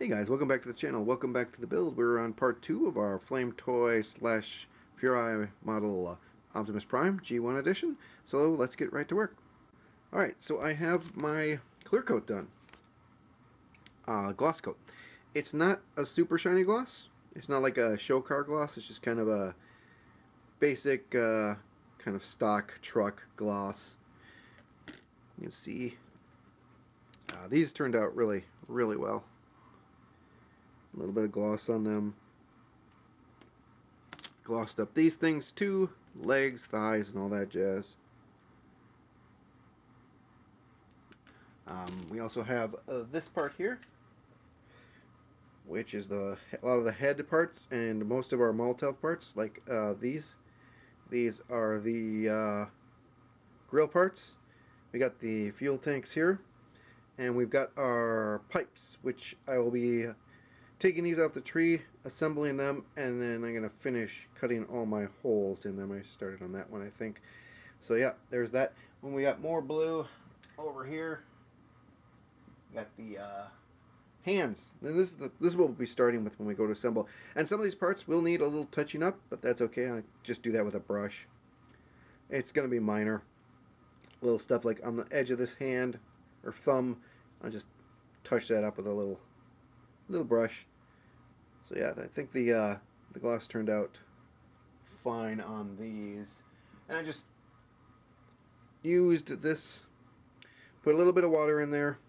Hey guys, welcome back to the channel. Welcome back to the build. We're on part 2 of our Flame Toy slash Furai model Optimus Prime G1 edition. So let's get right to work. Alright, so I have my clear coat done. Gloss coat. It's not a super shiny gloss. It's not like a show car gloss. It's just kind of a basic kind of stock truck gloss. You can see these turned out really well. A little bit of gloss on them. Glossed up these things too. Legs, thighs, and all that jazz. We also have this part here, which is a lot of the head parts and most of our Molotov parts, like these. These are the grill parts. We got the fuel tanks here, and we've got our pipes, which I will be taking these off the tree, assembling them, and then I'm going to finish cutting all my holes in them. I started on that one, I think. So yeah, there's that. When we got more blue over here, we got the hands. And this is what we'll be starting with when we go to assemble. And some of these parts will need a little touching up, but that's okay. I just do that with a brush. It's going to be minor. Little stuff like on the edge of this hand or thumb, I'll just touch that up with a little brush. So yeah, I think the gloss turned out fine on these. And I just used this, put a little bit of water in there,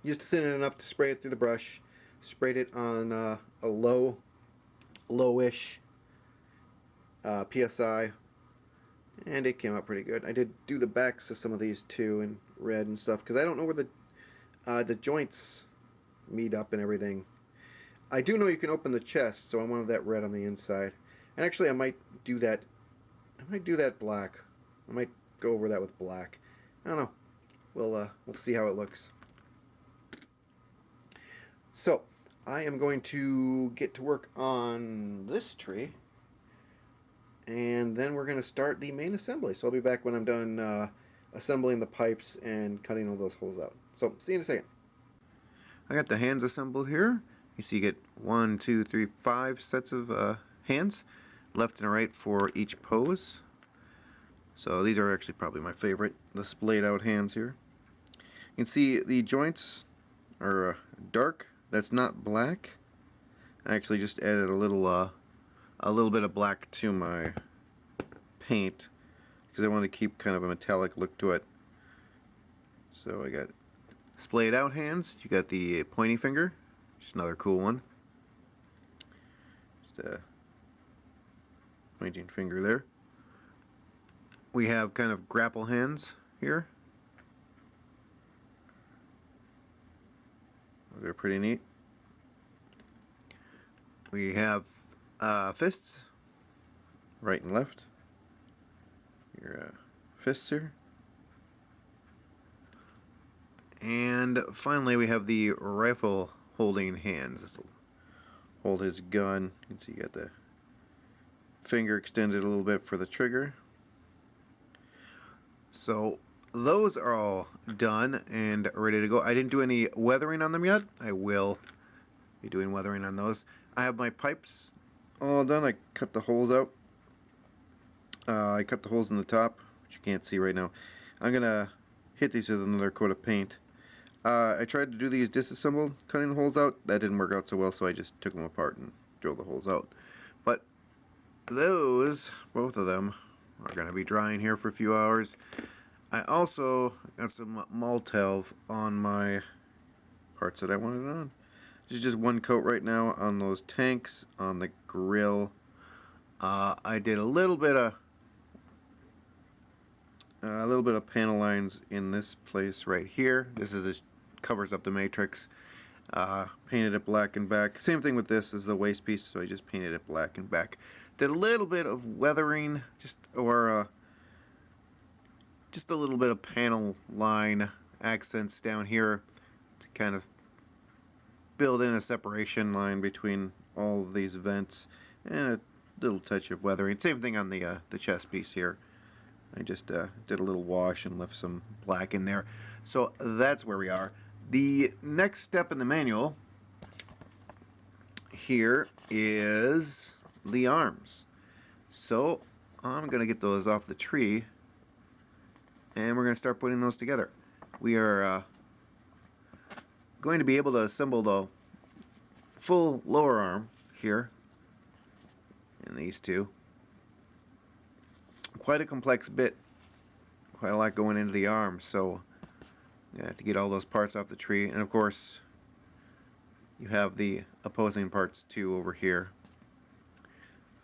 used to thin it enough to spray it through the brush, sprayed it on a lowish PSI, and it came out pretty good. I did do the backs of some of these too in red and stuff, because I don't know where the joints meet up and everything. I do know you can open the chest, so I wanted that red on the inside. And actually I might do that black. I might go over that with black. I don't know. We'll see how it looks. So, I am going to get to work on this tree, and then we're going to start the main assembly. So I'll be back when I'm done assembling the pipes and cutting all those holes out. So, see you in a second. I got the hands assembled here. You see you get 1, 2, 3, 5 sets of hands, left and right for each pose. So these are actually probably my favorite, the splayed out hands here. You can see the joints are dark. That's not black. I actually just added a little bit of black to my paint because I want to keep kind of a metallic look to it. So I got splayed out hands. You got the pointy finger. Just another cool one. Just a pointing finger there. We have kind of grapple hands here. They're pretty neat. We have fists, right and left. Your fists here. And finally we have the rifle holding hands. This will hold his gun. You can see you got the finger extended a little bit for the trigger. So those are all done and ready to go. I didn't do any weathering on them yet. I will be doing weathering on those. I have my pipes all done. I cut the holes out. I cut the holes in the top, which you can't see right now. I'm gonna hit these with another coat of paint. I tried to do these disassembled, cutting the holes out. That didn't work out so well, so I just took them apart and drilled the holes out. But those, both of them, are going to be drying here for a few hours. I also got some Molotov on my parts that I wanted on. This is just one coat right now on those tanks, on the grill. I did a little bit of panel lines in this place right here. This covers up the matrix. Painted it black and back. Same thing with this as the waist piece, so I just painted it black and back. Did a little bit of weathering, just a little bit of panel line accents down here to kind of build in a separation line between all of these vents, and a little touch of weathering. Same thing on the chest piece here. I just did a little wash and left some black in there. So that's where we are. The next step in the manual here is the arms. So I'm going to get those off the tree, and we're going to start putting those together. We are going to be able to assemble the full lower arm here, and these two. Quite a complex bit, quite a lot going into the arm, so I'm going to have to get all those parts off the tree. And of course, you have the opposing parts too over here.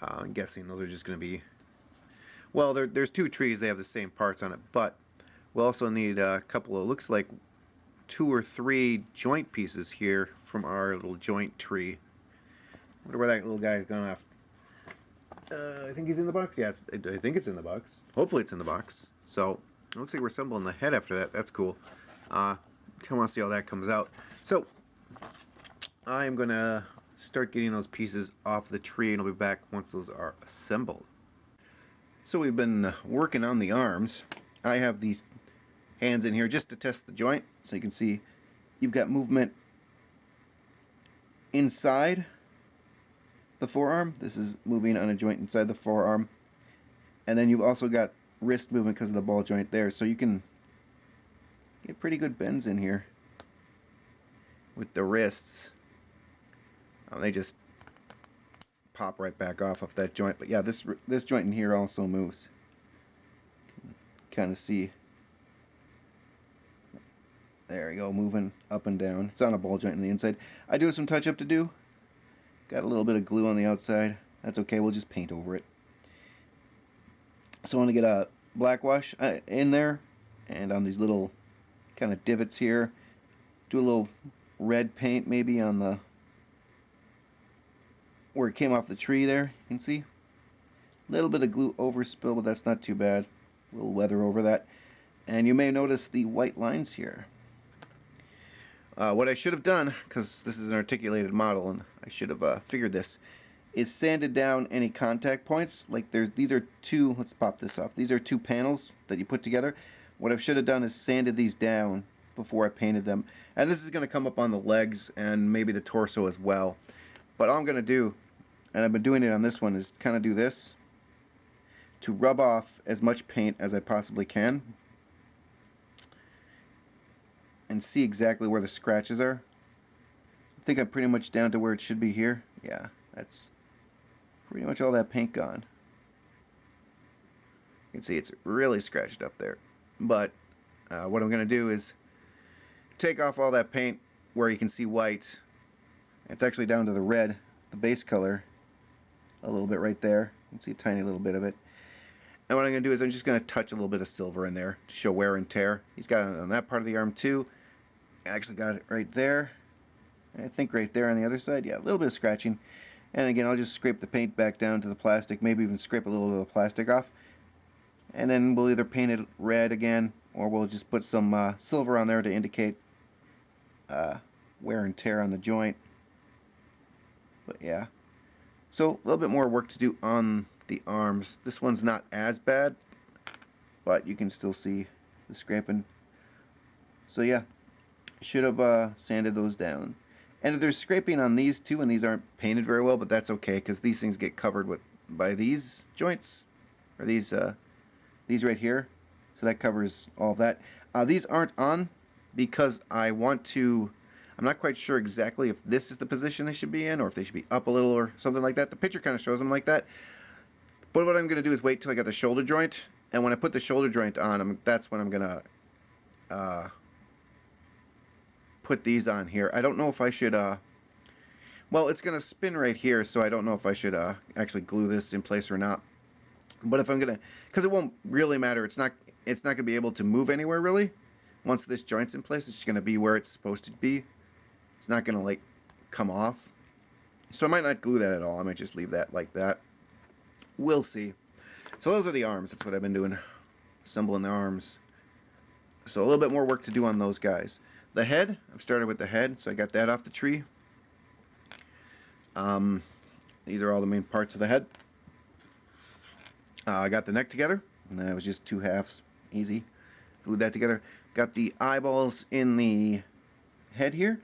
I'm guessing those are just going to be, well, there's two trees, they have the same parts on it, but we'll also need a couple of, looks like 2 or 3 joint pieces here from our little joint tree. I wonder where that little guy's gone off. I think he's in the box. Yeah, I think it's in the box. Hopefully it's in the box. So it looks like we're assembling the head after that. That's cool. Kind of want to see how that comes out. So I'm going to start getting those pieces off the tree, and I'll be back once those are assembled. So we've been working on the arms. I have these hands in here just to test the joint, so you can see you've got movement inside the forearm. This is moving on a joint inside the forearm, and then you've also got wrist movement because of the ball joint there, so you can get pretty good bends in here with the wrists. They just pop right back off that joint. But yeah, this joint in here also moves. Kind of see. There you go, moving up and down. It's on a ball joint on the inside. I do have some touch up to do. Got a little bit of glue on the outside. That's okay, we'll just paint over it. So I want to get a black wash in there, and on these little kind of divots here, do a little red paint maybe on the where it came off the tree there. You can see a little bit of glue overspill, but that's not too bad. A little weather over that, and you may notice the white lines here. What I should have done, because this is an articulated model and I should have figured this, is sanded down any contact points. Like these are 2, let's pop this off. These are 2 panels that you put together. What I should have done is sanded these down before I painted them. And this is going to come up on the legs and maybe the torso as well. But all I'm going to do, and I've been doing it on this one, is kind of do this to rub off as much paint as I possibly can and see exactly where the scratches are. I think I'm pretty much down to where it should be here. Yeah, that's pretty much all that paint gone. You can see it's really scratched up there. But what I'm going to do is take off all that paint where you can see white. It's actually down to the red, the base color, a little bit right there. You can see a tiny little bit of it. And what I'm going to do is I'm just going to touch a little bit of silver in there to show wear and tear. He's got it on that part of the arm too. I actually got it right there. I think right there on the other side. Yeah, a little bit of scratching. And again, I'll just scrape the paint back down to the plastic, maybe even scrape a little bit of the plastic off. And then we'll either paint it red again, or we'll just put some silver on there to indicate wear and tear on the joint. But yeah, so a little bit more work to do on the arms. This one's not as bad, but you can still see the scraping. So yeah, should have sanded those down. And there's scraping on these too, and these aren't painted very well, but that's okay because these things get covered by these joints, or these right here. So that covers all of that. These aren't on because I'm not quite sure exactly if this is the position they should be in, or if they should be up a little or something like that. The picture kind of shows them like that. But what I'm going to do is wait till I got the shoulder joint, and when I put the shoulder joint on, that's when I'm going to put these on here. I don't know if I should, well, it's going to spin right here, so I don't know if I should actually glue this in place or not. But if I'm going to, because it won't really matter, it's not going to be able to move anywhere really. Once this joint's in place, it's just going to be where it's supposed to be. It's not going to like come off. So I might not glue that at all. I might just leave that like that. We'll see. So those are the arms. That's what I've been doing, assembling the arms. So a little bit more work to do on those guys. The head, I've started with the head, so I got that off the tree. These are all the main parts of the head. I got the neck together, and that was just 2 halves, easy. Glued that together. Got the eyeballs in the head here,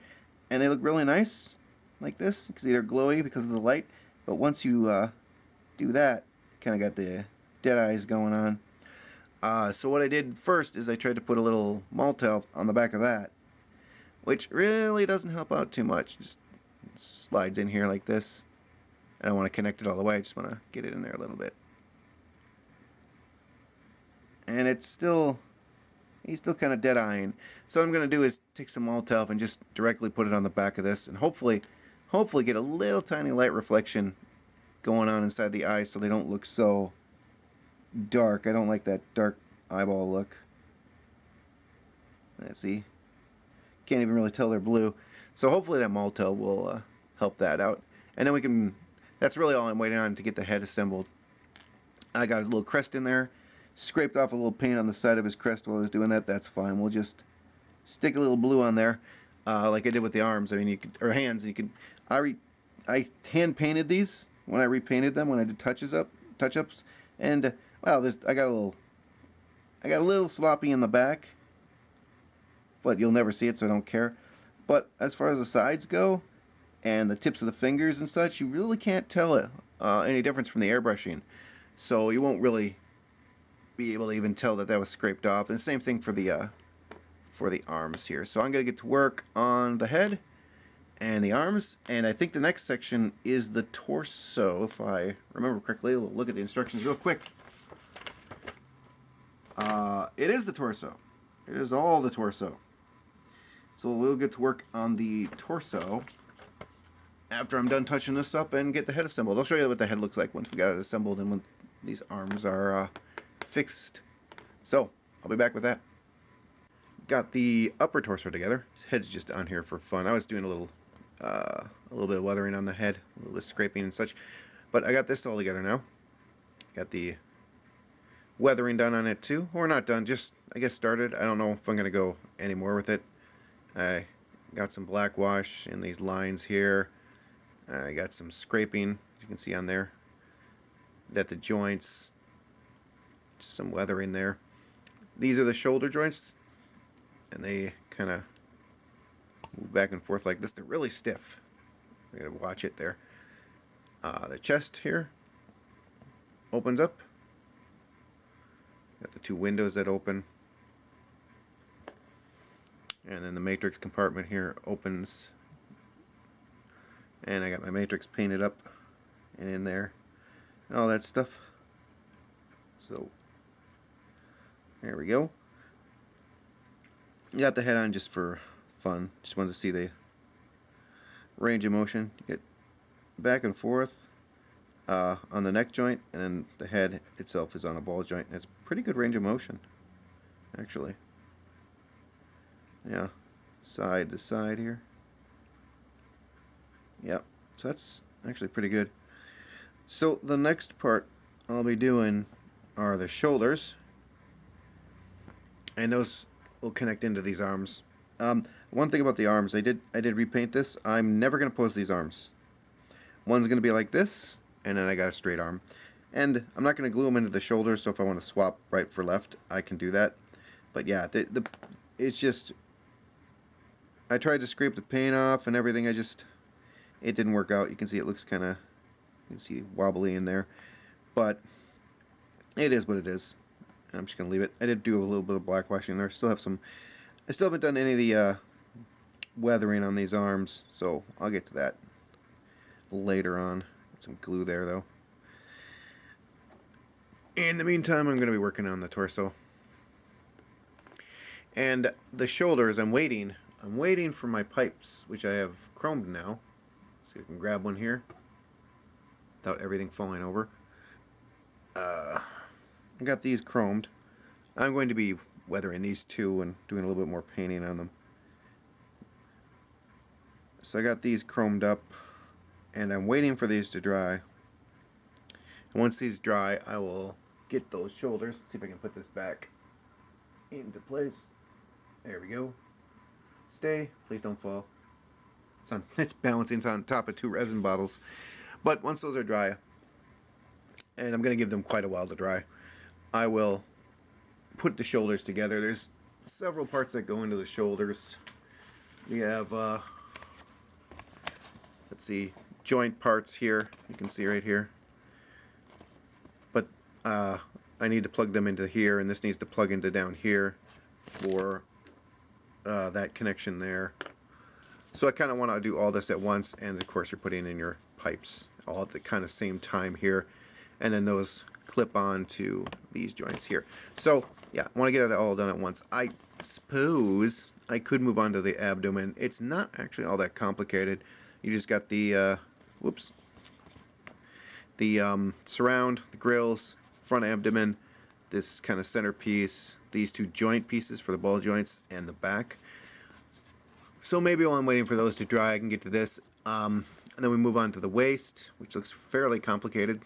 and they look really nice. like this. You can see they're glowy because of the light. But once you do that, kind of got the dead eyes going on. So what I did first is I tried to put a little Maltel on the back of that, which really doesn't help out too much. Just slides in here like this. I don't want to connect it all the way. I just want to get it in there a little bit. And it's still, he's still kind of dead-eyeing. So what I'm going to do is take some Maltel and just directly put it on the back of this, and hopefully get a little tiny light reflection going on inside the eyes so they don't look so dark. I don't like that dark eyeball look. Let's see. Can't even really tell they're blue. So hopefully that Maltel will help that out. And then we can, that's really all I'm waiting on to get the head assembled. I got his little crest in there. Scraped off a little paint on the side of his crest while I was doing that. That's fine. We'll just stick a little blue on there, like I did with the arms. I mean, you could, or hands. You could. I hand painted these when I repainted them when I did touch-ups, and well, I got a little sloppy in the back, but you'll never see it, so I don't care. But as far as the sides go, and the tips of the fingers and such, you really can't tell it any difference from the airbrushing, so you won't really be able to even tell that was scraped off. And the same thing for the arms here. So I'm gonna get to work on the head and the arms, and I think the next section is the torso, if I remember correctly. We'll look at the instructions real quick. It is the torso. It is all the torso. So we'll get to work on the torso after I'm done touching this up and get the head assembled. I'll show you what the head looks like once we got it assembled and when these arms are fixed. So I'll be back with that. Got the upper torso together. His head's just on here for fun. I was doing a little bit of weathering on the head, a little bit of scraping and such, but I got this all together now. Got the weathering done on it too, or not done, just I guess started. I don't know if I'm gonna go any more with it. I got some black wash in these lines here. I got some scraping, you can see on there, at the joints. Just some weathering there. These are the shoulder joints, and they kind of move back and forth like this. They're really stiff. I gotta watch it there. The chest here opens up. Got the two windows that open, and then the matrix compartment here opens, and I got my matrix painted up and in there and all that stuff. So there we go. You got the head on just for fun. Just wanted to see the range of motion. You get back and forth on the neck joint, and then the head itself is on a ball joint. And it's pretty good range of motion, actually. Yeah, side to side here. Yep, so that's actually pretty good. So the next part I'll be doing are the shoulders, and those will connect into these arms. One thing about the arms, I did repaint this. I'm never going to pose these arms. One's going to be like this, and then I got a straight arm. And I'm not going to glue them into the shoulders, so if I want to swap right for left, I can do that. But yeah, it's just, I tried to scrape the paint off and everything. It didn't work out. You can see it looks kind of, you can see wobbly in there. But it is what it is. I'm just going to leave it. I did do a little bit of black washing there. I still haven't done any of the weathering on these arms, so I'll get to that later on. Got some glue there, though. In the meantime, I'm going to be working on the torso. And the shoulders, I'm waiting for my pipes, which I have chromed now. See if I can grab one here without everything falling over. I got these chromed. I'm going to be weathering these two and doing a little bit more painting on them. So I got these chromed up, and I'm waiting for these to dry. And once these dry, I will get those shoulders. Let's see if I can put this back into place. There we go. Stay. Please don't fall. It's balancing. It's on top of two resin bottles. But once those are dry, and I'm going to give them quite a while to dry, I will put the shoulders together. There's several parts that go into the shoulders. We have let's see, joint parts here. You can see right here. But I need to plug them into here, and this needs to plug into down here for that connection there. So I kind of want to do all this at once, and of course you're putting in your pipes all at the kind of same time here, and then those clip on to these joints here. So yeah, I want to get that all done at once. I suppose I could move on to the abdomen. It's not actually all that complicated. You just got the surround, the grills, front abdomen, this kind of centerpiece, these two joint pieces for the ball joints, and the back. So maybe while I'm waiting for those to dry, I can get to this. And then we move on to the waist, which looks fairly complicated.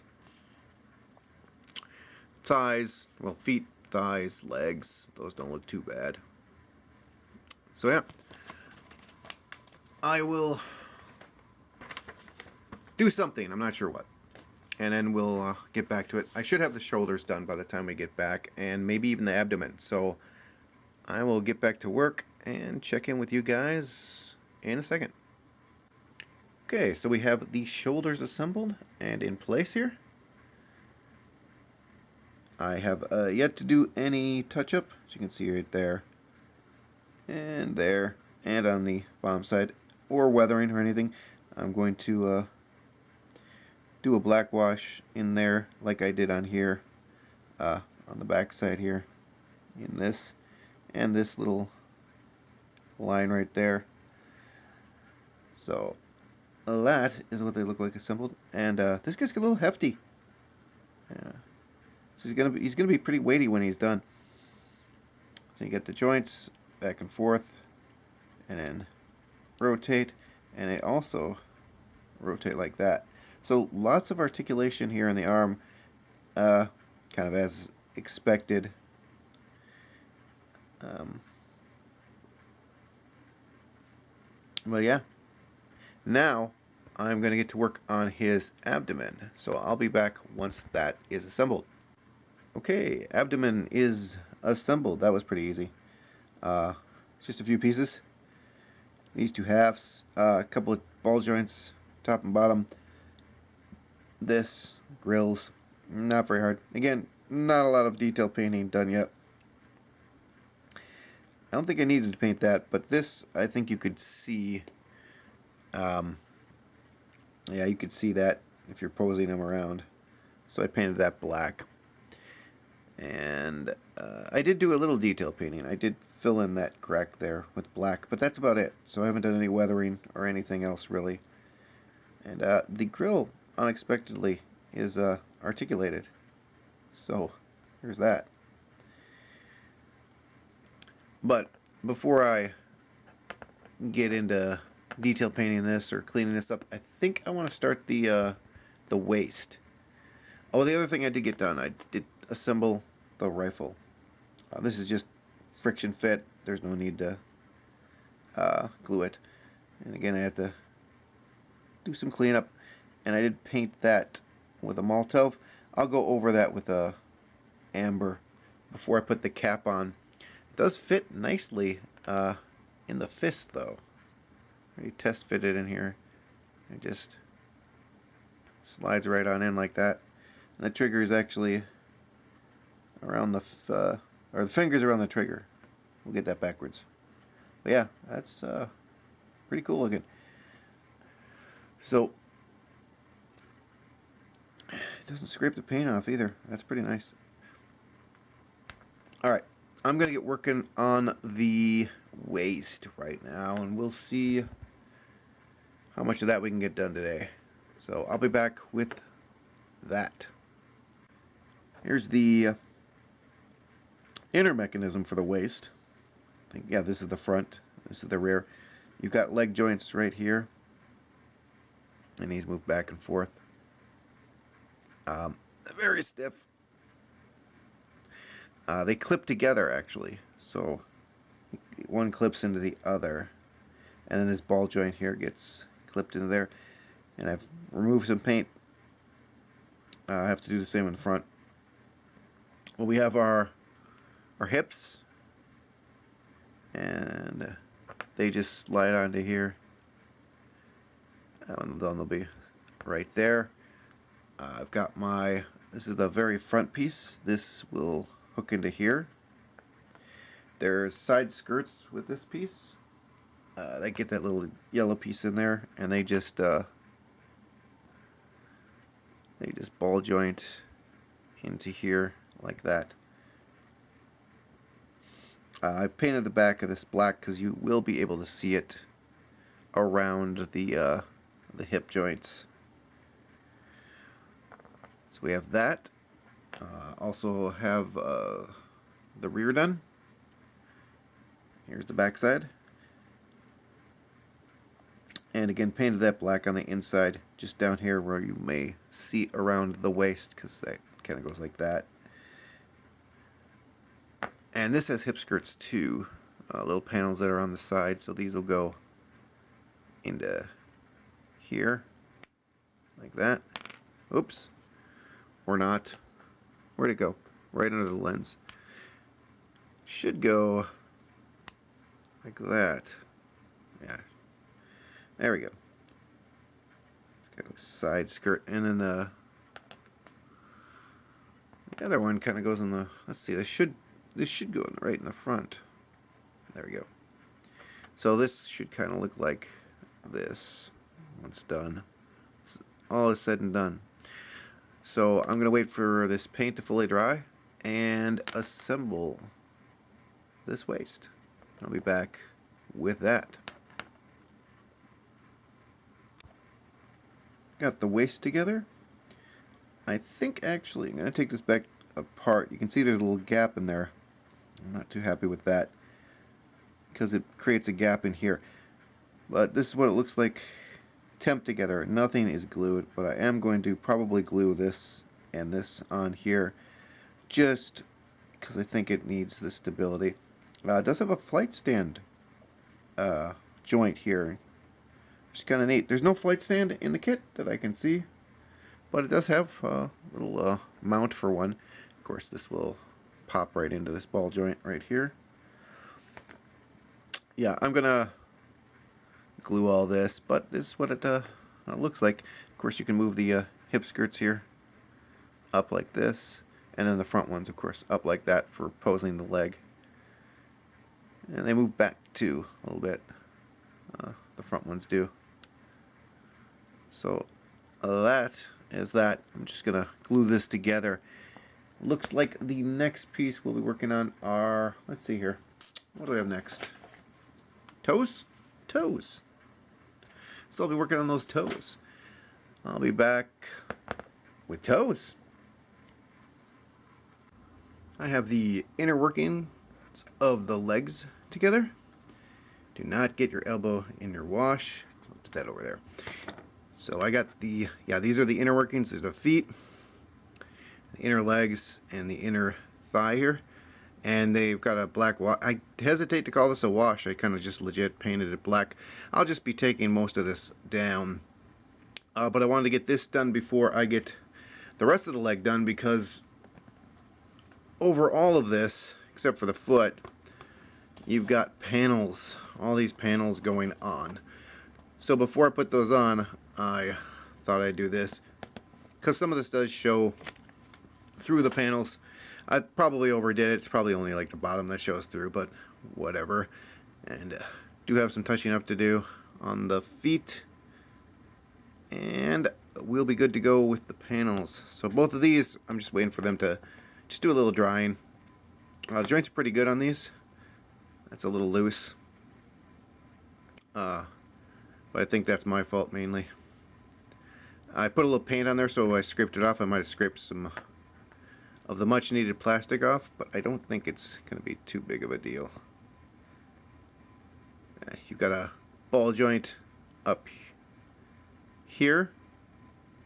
Thighs, well, feet, thighs, legs, those don't look too bad. So yeah, I will do something, I'm not sure what. And then we'll get back to it. I should have the shoulders done by the time we get back, and maybe even the abdomen. So I will get back to work and check in with you guys in a second. Okay, so we have the shoulders assembled and in place here. I have yet to do any touch-up, as you can see right there, and there, and on the bottom side, or weathering or anything. I'm going to do a black wash in there like I did on here, on the back side here, in this, and this little line right there. So that is what they look like assembled, and this guy's a little hefty. Yeah. So he's gonna be pretty weighty when he's done. So you get the joints back and forth, and then rotate, and they also rotate like that. So lots of articulation here in the arm, kind of as expected. But yeah, now I'm going to get to work on his abdomen. So I'll be back once that is assembled. Okay, abdomen is assembled. That was pretty easy. Just a few pieces. These two halves, a couple of ball joints, top and bottom. This, grills, not very hard. Again, not a lot of detail painting done yet. I don't think I needed to paint that, but this, I think you could see, yeah, you could see that if you're posing them around. So I painted that black. And I did do a little detail painting. I did fill in that crack there with black, but that's about it. So I haven't done any weathering or anything else really. And the grill, unexpectedly, is articulated. So here's that. But before I get into detail painting this or cleaning this up, I think I want to start the waist. Oh, the other thing I did get done, I did assemble the rifle. This is just friction fit. There's no need to glue it. And again, I have to do some cleanup. And I did paint that with a Maltov. I'll go over that with a amber before I put the cap on. It does fit nicely in the fist, though. Already test fitted in here. It just slides right on in like that. And the trigger is actually around the fingers around the trigger. We'll get that backwards. But yeah, that's pretty cool looking. So it doesn't scrape the paint off either. That's pretty nice. Alright, I'm going to get working on the waist right now, and we'll see how much of that we can get done today. So I'll be back with that. Here's the inner mechanism for the waist. I think, yeah, this is the front. This is the rear. You've got leg joints right here. And these move back and forth. Very stiff. They clip together, actually. So one clips into the other. And then this ball joint here gets clipped into there. And I've removed some paint. I have to do the same in the front. Well, we have our hips. And they just slide onto here. And then they'll be right there. I've got my, this is the very front piece. This will hook into here. There's side skirts with this piece. They get that little yellow piece in there, and they just ball joint into here like that. I've painted the back of this black because you will be able to see it around the hip joints. So we have that. Also have the rear done. Here's the back side. And again, painted that black on the inside, just down here where you may see around the waist, because that kind of goes like that. And this has hip skirts too, little panels that are on the side, so these will go into here, like that. Oops. Or not. Where'd it go? Right under the lens. Should go like that. Yeah. There we go. It's got a side skirt, and then the other one kind of goes in the. Let's see. This should go right in the front. There we go. So this should kind of look like this once done. It's all is said and done. So I'm gonna wait for this paint to fully dry and assemble this waist. I'll be back with that. Got the waist together. I think actually I'm going to take this back apart. You can see there's a little gap in there. I'm not too happy with that because it creates a gap in here. But this is what it looks like temped together. Nothing is glued, but I am going to probably glue this and this on here just because I think it needs the stability. It does have a flight stand joint here. It's kind of neat. There's no flight stand in the kit that I can see, but it does have a little mount for one. Of course, this will pop right into this ball joint right here. Yeah, I'm gonna glue all this, but this is what it looks like. Of course, you can move the hip skirts here up like this, and then the front ones, of course, up like that for posing the leg. And they move back too a little bit. The front ones do. So that is that. I'm just gonna glue this together. Looks like the next piece we'll be working on are, let's see here. What do we have next? Toes? Toes. So I'll be working on those toes. I'll be back with toes. I have the inner working of the legs together. Do not get your elbow in your wash. I'll put that over there. So I got the, these are the inner workings. There's the feet, the inner legs, and the inner thigh here. And they've got a black wash. I hesitate to call this a wash. I kind of just legit painted it black. I'll just be taking most of this down. But I wanted to get this done before I get the rest of the leg done, because over all of this, except for the foot, you've got panels, all these panels going on. So before I put those on, I thought I'd do this, because some of this does show through the panels. I probably overdid it. It's probably only like the bottom that shows through, but whatever. And do have some touching up to do on the feet, and we'll be good to go with the panels. So both of these, I'm just waiting for them to just do a little drying. The joints are pretty good on these. That's a little loose, but I think that's my fault mainly. I put a little paint on there, so I scraped it off. I might have scraped some of the much needed plastic off, but I don't think it's going to be too big of a deal. You've got a ball joint up here,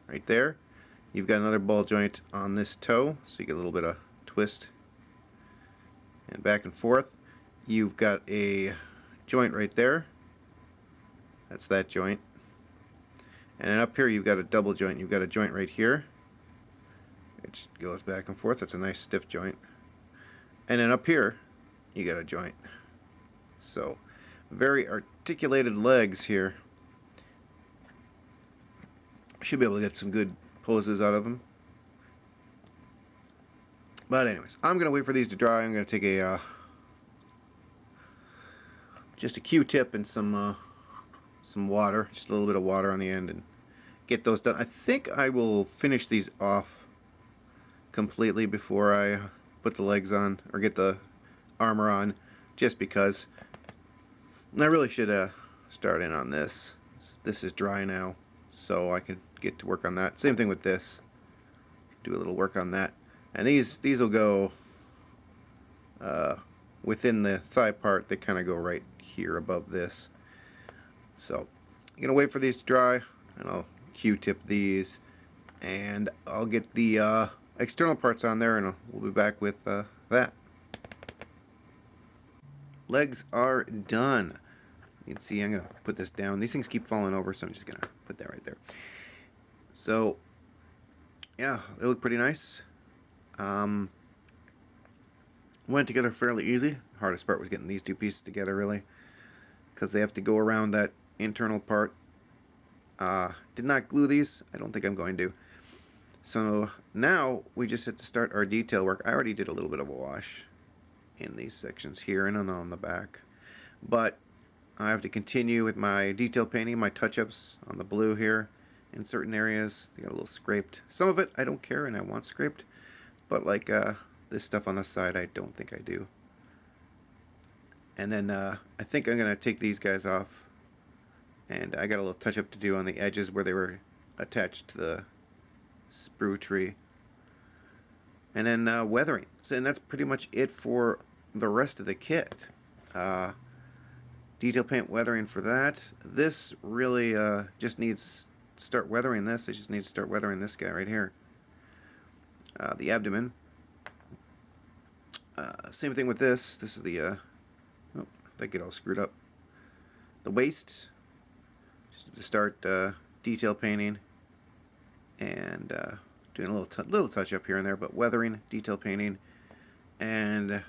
right there. You've got another ball joint on this toe, so you get a little bit of twist and back and forth. You've got a joint right there. That's that joint. And then up here you've got a double joint. You've got a joint right here, which goes back and forth. That's a nice stiff joint. And then up here you got a joint. So very articulated legs here. Should be able to get some good poses out of them. But anyways, I'm gonna wait for these to dry. I'm gonna take a just a Q-tip and some water, just a little bit of water on the end, and get those done. I think I will finish these off completely before I put the legs on or get the armor on, just because. And I really should start in on this. This is dry now, so I can get to work on that. Same thing with this. Do a little work on that. And these will go within the thigh part. They kind of go right here above this. So I'm gonna wait for these to dry, and I'll Q-tip these, and I'll get the external parts on there, and we'll be back with that. Legs are done. You can see I'm gonna put this down. These things keep falling over, so I'm just gonna put that right there. So yeah, they look pretty nice. Went together fairly easy. The hardest part was getting these two pieces together, really, because they have to go around that internal part. Did not glue these. I don't think I'm going to. So now we just have to start our detail work. I already did a little bit of a wash in these sections here and on the back, but I have to continue with my detail painting, my touch-ups on the blue here in certain areas. They got a little scraped. Some of it I don't care and I want scraped, but like this stuff on the side, I don't think I do. And then I think I'm gonna take these guys off, and I got a little touch-up to do on the edges where they were attached to the sprue tree. And then weathering. So, and that's pretty much it for the rest of the kit. Detail paint weathering for that. This really just needs to start weathering this. I just need to start weathering this guy right here. The abdomen. Same thing with this. This is the oh, that get all screwed up. The waist. Just to start detail painting and doing a little touch up here and there, but weathering, detail painting, and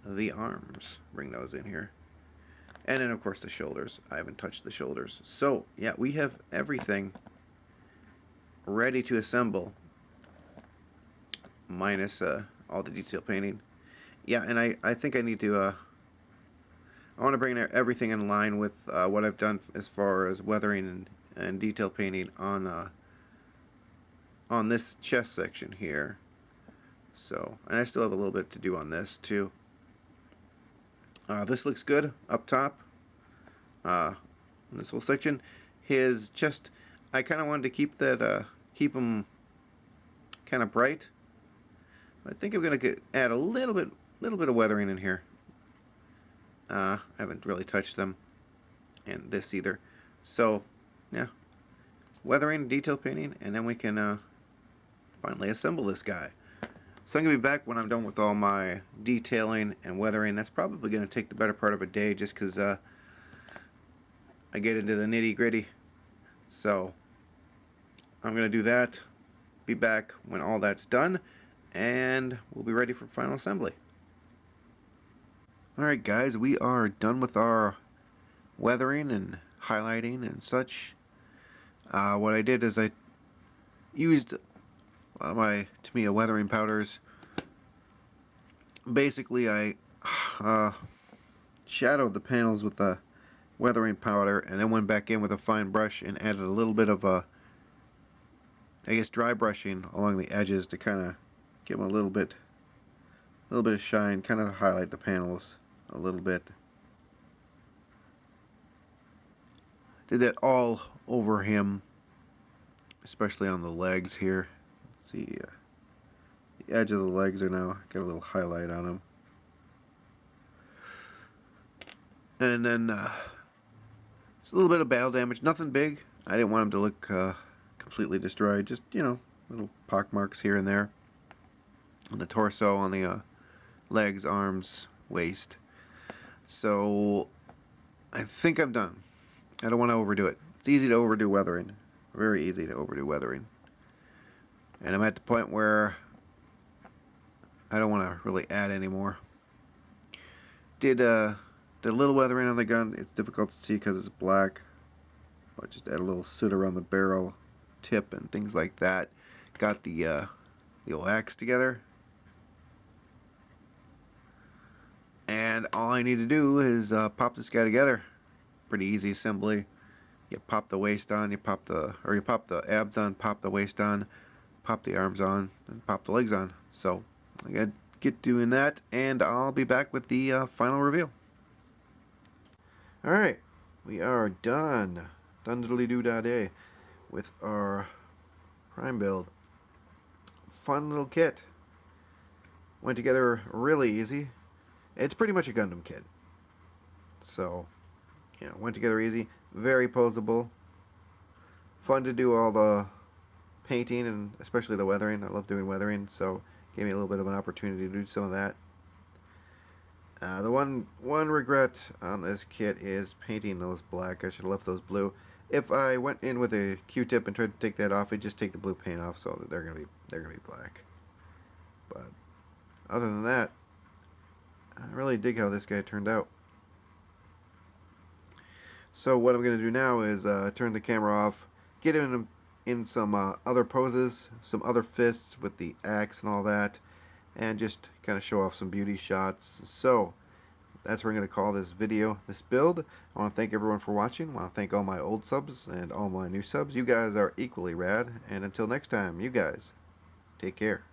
the arms. Bring those in here. And then, of course, the shoulders. I haven't touched the shoulders. So, yeah, we have everything ready to assemble, minus all the detail painting. Yeah, and I think I need to, I want to bring everything in line with what I've done as far as weathering and detail painting on this chest section here. So, and I still have a little bit to do on this, too. This looks good up top. In this whole section, his chest, I kind of wanted to keep that, keep him kind of bright. I think I'm gonna add a little bit of weathering in here. I haven't really touched them, and this either. So, yeah, weathering, detail painting, and then we can finally assemble this guy. So I'm going to be back when I'm done with all my detailing and weathering. That's probably going to take the better part of a day, just because I get into the nitty-gritty. So I'm going to do that, be back when all that's done, and we'll be ready for final assembly. Alright guys, we are done with our weathering and highlighting and such. What I did is I used my Tamiya weathering powders. Basically, I shadowed the panels with the weathering powder, and then went back in with a fine brush and added a little bit of I guess dry brushing along the edges to kind of give them a little bit of shine, kind of highlight the panels a little bit. Did that all over him, especially on the legs here. See, the edge of the legs are now got a little highlight on them, and then it's a little bit of battle damage, nothing big. I didn't want him to look completely destroyed, just, you know, little pock marks here and there on the torso, on the legs, arms, waist. So I think I'm done. I don't want to overdo it. It's easy to overdo weathering, very easy to overdo weathering. And I'm at the point where I don't want to really add any more. Did a little weathering on the gun. It's difficult to see because it's black. I'll just add a little soot around the barrel tip and things like that. Got the old axe together. And all I need to do is pop this guy together. Pretty easy assembly. You pop the waist on, you pop the abs on, pop the waist on, pop the arms on, and pop the legs on. So I gotta get doing that, and I'll be back with the final reveal. Alright, we are done. Done-diddly-doo-da-day with our Prime build. Fun little kit. Went together really easy. It's pretty much a Gundam kit. So, you know, went together easy. Very posable. Fun to do all the painting and especially the weathering. I love doing weathering, so gave me a little bit of an opportunity to do some of that. The one regret on this kit is painting those black. I should have left those blue. If I went in with a Q-tip and tried to take that off, it'd just take the blue paint off, so they're gonna be black. But other than that, I really dig how this guy turned out. So what I'm going to do now is turn the camera off, get him in some other poses, some other fists with the axe and all that, and just kind of show off some beauty shots. So that's what we're going to call this video, this build. I want to thank everyone for watching. I want to thank all my old subs and all my new subs. You guys are equally rad. And until next time, you guys, take care.